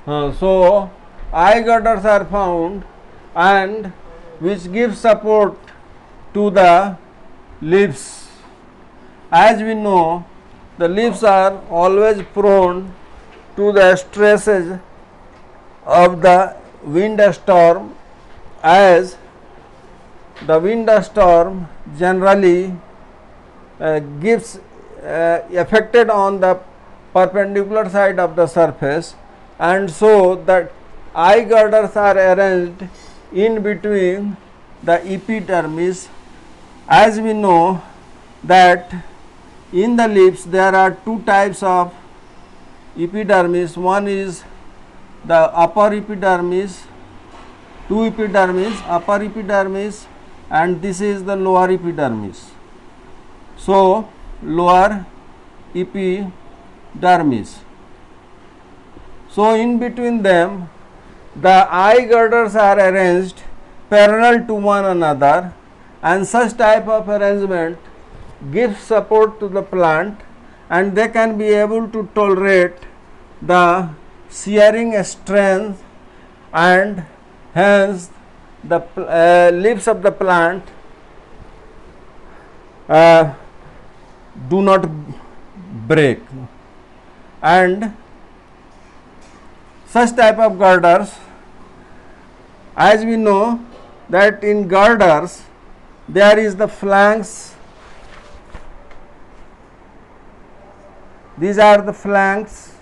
So eye girders are found, and which give support to the leaves. As we know, the leaves are always prone to the stresses of the wind storm, as the wind storm generally gives affected on the perpendicular side of the surface, and so the eye girders are arranged in between the epidermis. As we know that in the leaves there are two types of epidermis. One is the upper epidermis, two epidermis, upper epidermis, and this is the lower epidermis. So lower epidermis. So in between them the eye girders are arranged parallel to one another, and such type of arrangement gives support to the plant, and they can be able to tolerate the shearing strength, and hence the leaves of the plant do not break. And such type of girders, as we know that in girders there is the flanks, these are the flanks,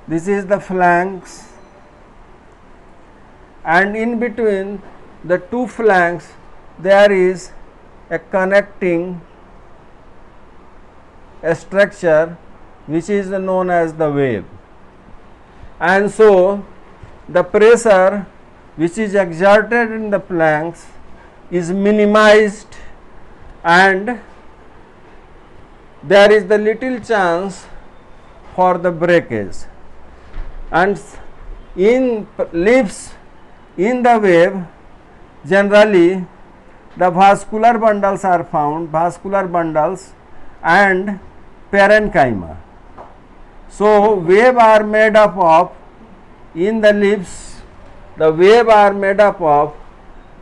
this is the flanks, and in between the two flanks there is a connecting structure which is known as the web. And so the pressure which is exerted in the flanks is minimized, and there is the little chance for the breakage. And in leaves in the web generally the vascular bundles are found, vascular bundles and parenchyma. So web are made up of, in the leaves the web are made up of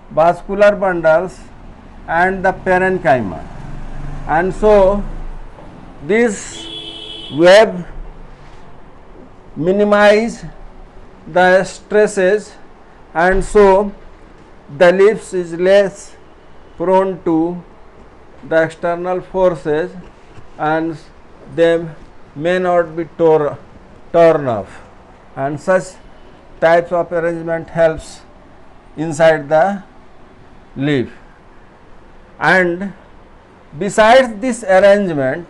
vascular bundles and the parenchyma, and so this web minimize the stresses, and so the leaves is less prone to the external forces, and they may not be torn off, and such types of arrangement helps inside the leaf. And besides this arrangement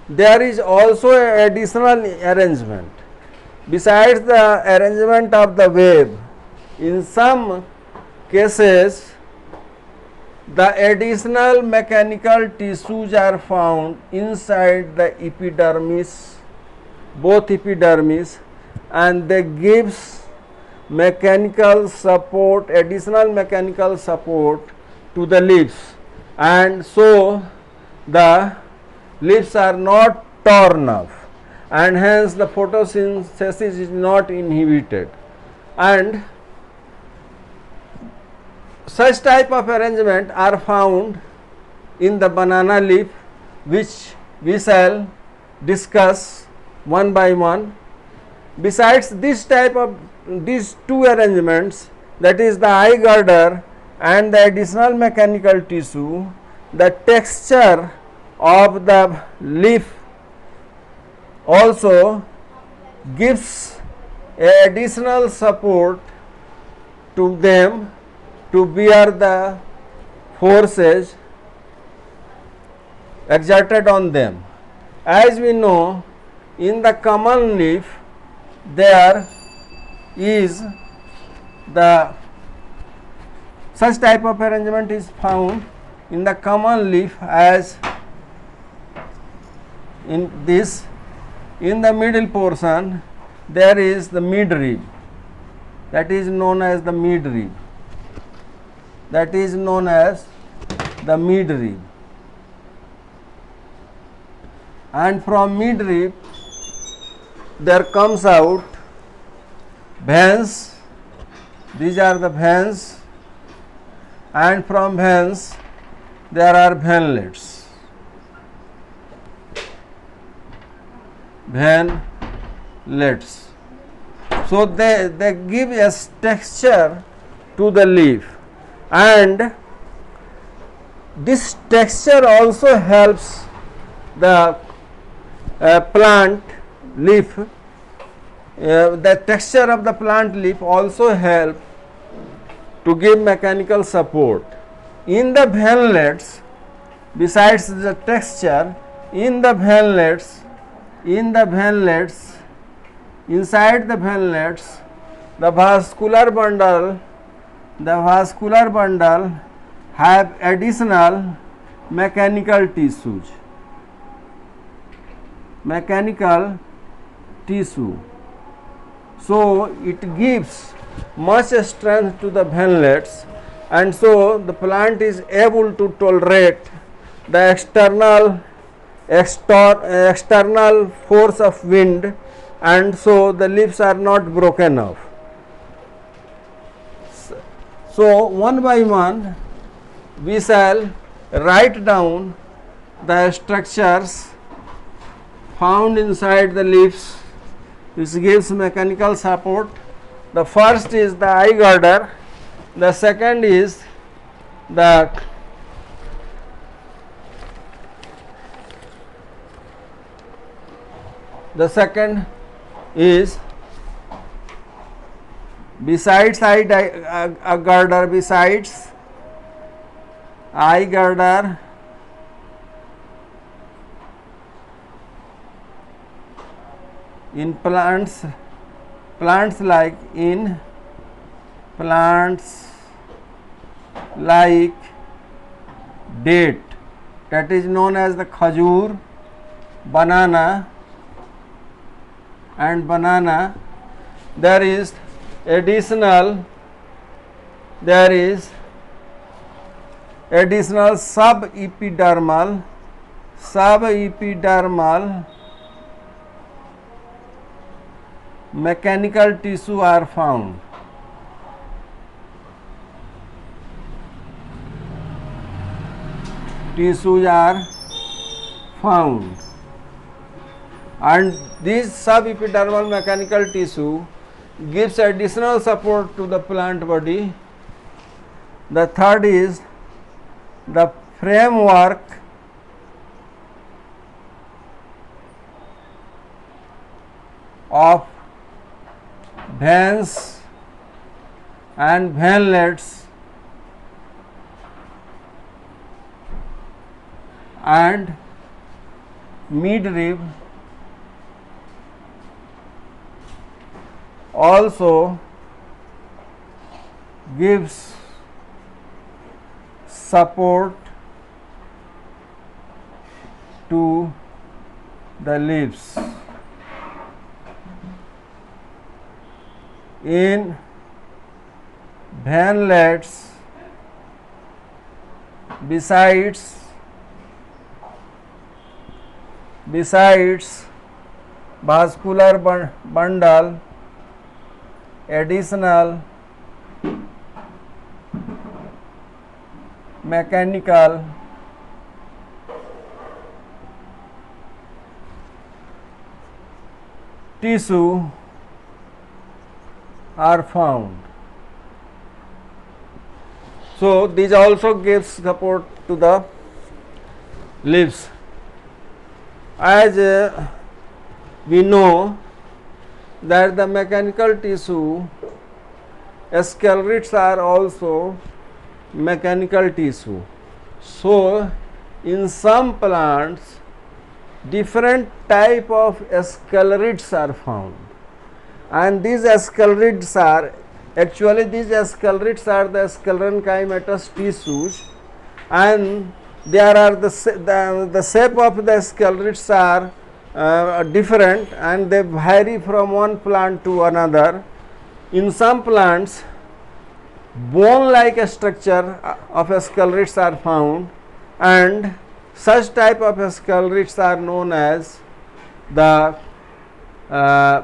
there is also an additional arrangement. Besides the arrangement of the web, in some cases the additional mechanical tissues are found inside the epidermis, both epidermis, and they gives mechanical support, additional mechanical support to the leaves, and so the leaves are not torn off, and hence the photosynthesis is not inhibited. And such type of arrangement are found in the banana leaf, which we shall discuss one by one. Besides this type of these two arrangements, that is the eye girder and the additional mechanical tissue, the texture of the leaf also gives additional support to them to bear the forces exerted on them. As we know, in the common leaf there is the such type of arrangement is found in the common leaf, as in this, in the middle portion there is the midrib, that is known as the midrib, that is known as the midrib, and from midrib there comes out veins. These are the veins, and from veins there are veinlets. Veinlets. So they give a texture to the leaf, and this texture also helps the plant leaf. The texture of the plant leaf also help to give mechanical support. In the veinlets, besides the texture, inside the veinlets, the vascular bundle have additional mechanical tissue. So it gives much strength to the veinlets, and so the plant is able to tolerate the external force of wind, and so the leaves are not broken off. So one by one we shall write down the structures found inside the leaves which gives mechanical support. The first is the eye girder, the second is the besides eye girder, besides eye girder, in plants like date, that is known as the khajur, banana, there is additional subepidermal mechanical tissue are found. And this subepidermal mechanical tissue gives additional support to the plant body. The third is the framework of veins and veinlets and midrib also gives support to the leaves. In veinlets, besides vascular bundle, additional mechanical tissue are found. So these also gives support to the leaves. As we know that the mechanical tissue, sclerites are also mechanical tissue. So in some plants different type of sclerites are found, and these sclerites are the sclerenchymatous tissues, and there are the shape of the sclerites are different, and they vary from one plant to another. In some plants bone like structure of sclerites are found, and such type of sclerites are known as the uh,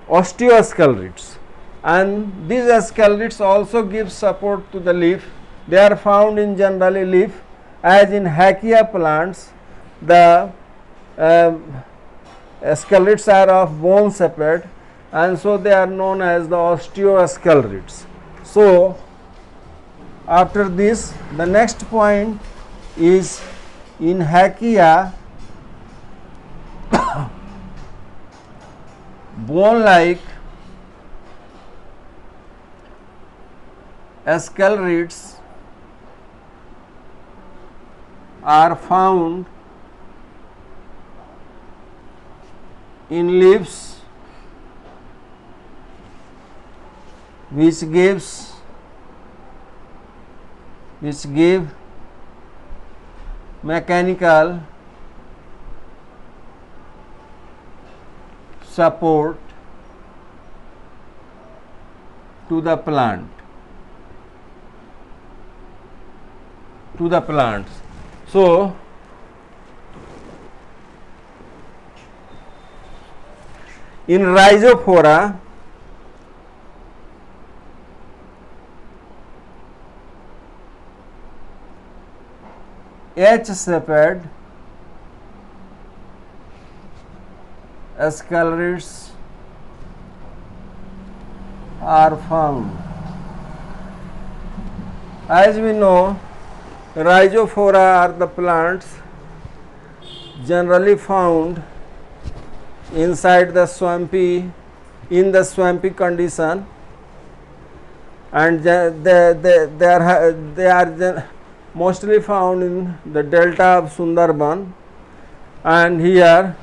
osteosclerids, and these sclerids also give support to the leaf. They are found in generally leaf, as in Hakea plants the sclerids are of bone shaped, and so they are known as the osteosclerids. So after this, the next point is in Hakea bone like sclerids are found in leaves, which give mechanical support to the plants. So in Rhizophora, H-shaped sclerids are found. As we know, Rhizophora are the plants generally found inside the swampy, in the swampy condition, and they are mostly found in the delta of Sundarban, and here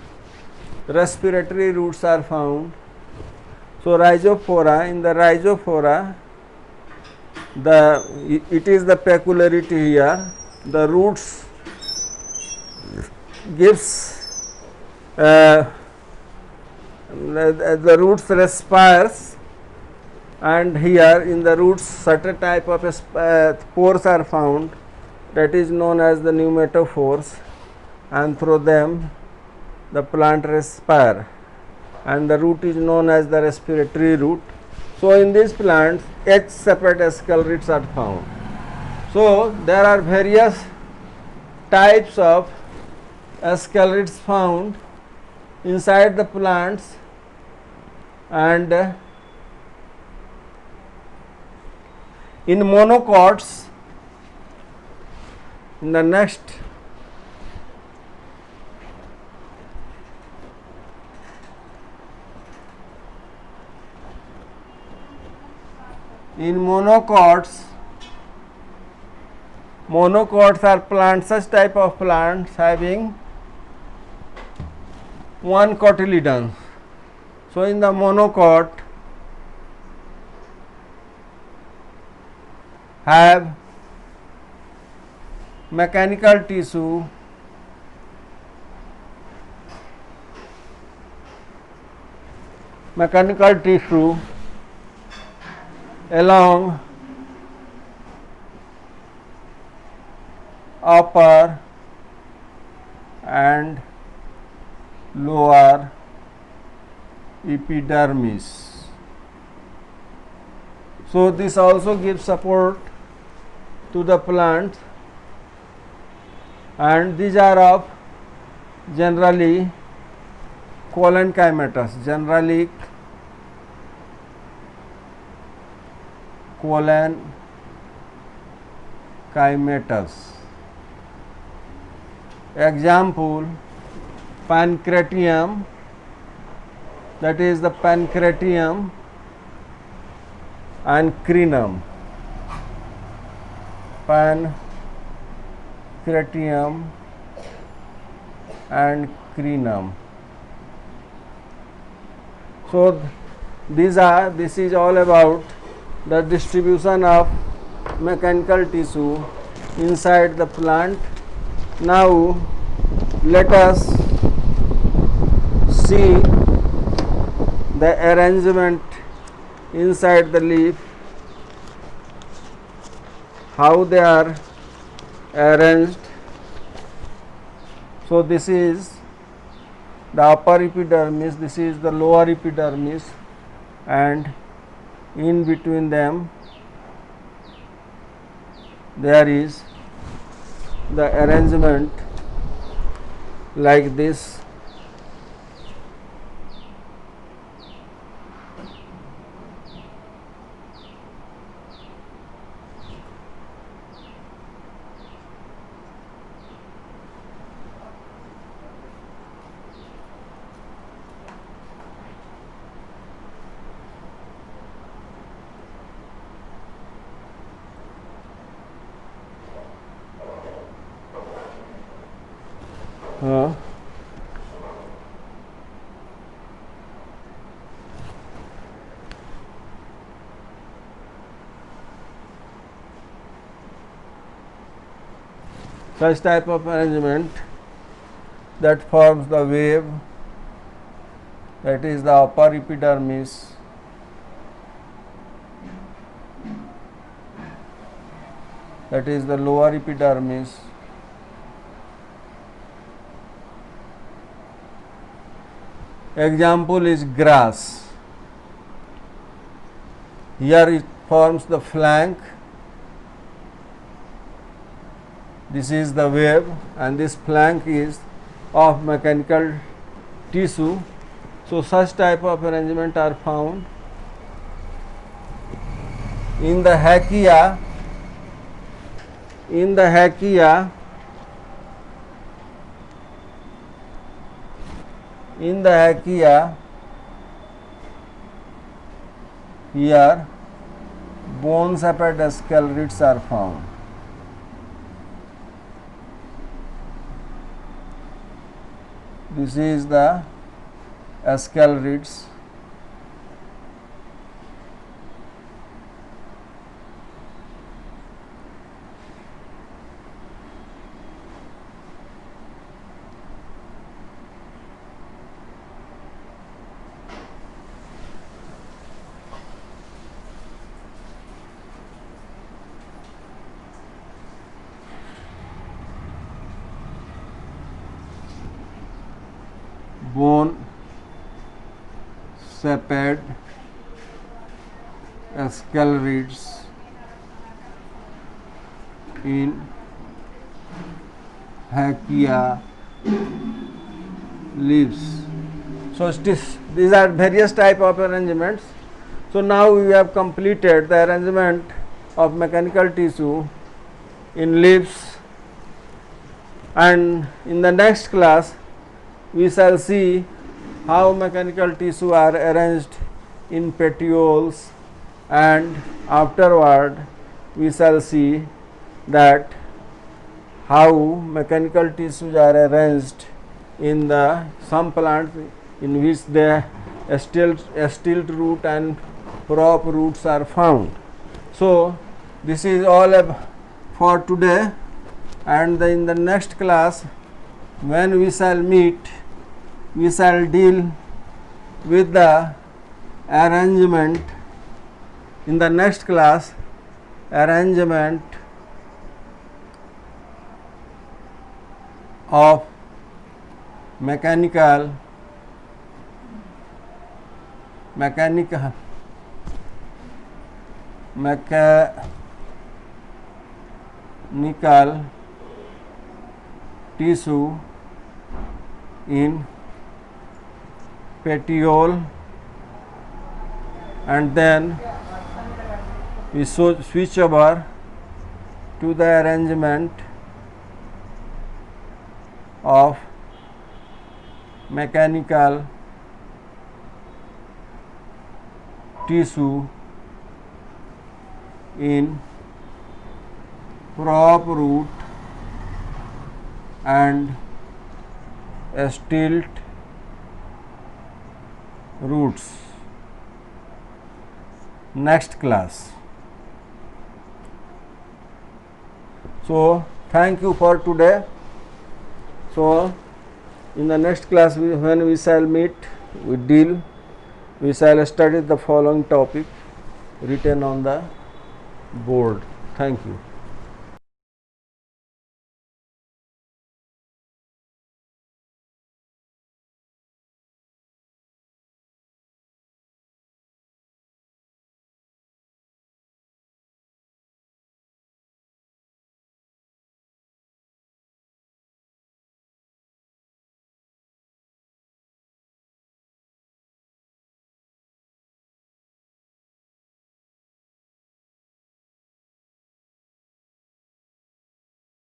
respiratory roots are found. So Rhizophora, in the Rhizophora, it is the peculiarity here, the roots gives the roots respires, and here in the roots certain type of pores are found, that is known as the pneumatophores, and through them the plant respire, and the root is known as the respiratory root. So in these plants H-shaped sclerids are found. So there are various types of sclerids found inside the plants, and in monocots, in the next in monocots are plants, such type of plants having one cotyledon. So in the monocot have mechanical tissue along upper and lower epidermis. So this also gives support to the plant, and these are of generally collenchymatous, generally collenchymatous. Example, pancratium, that is the pancratium and crinum. Pancratium and crinum. So this is all about the distribution of mechanical tissue inside the plant. Now let us see the arrangement inside the leaf, how they are arranged. So this is the upper epidermis, this is the lower epidermis, and in between them there is the arrangement like this. Such type of arrangement that forms the wave, that is the upper epidermis, that is the lower epidermis, example is grass. Here it forms the flank, this is the wave, and this flank is of mechanical tissue. So such type of arrangement are found in the Hakea. In the Hakea, here bone shaped sclerites are found. This is the sclerites. Bone shaped sclerites in Hakea leaves. So these are various type of arrangements. So now we have completed the arrangement of mechanical tissue in leaves, and in the next class we shall see how mechanical tissue are arranged in petioles, and afterward we shall see that how mechanical tissues are arranged in the some plants in which the stilt root and prop roots are found. So this is all for today, and in the next class when we shall meet, we shall deal with the arrangement. In the next class, arrangement of mechanical tissue in petiole, and then we switch over to the arrangement of mechanical tissue in prop root and stilt roots. Next class. So thank you for today. So in the next class when we shall meet, we shall study the following topic written on the board. Thank you.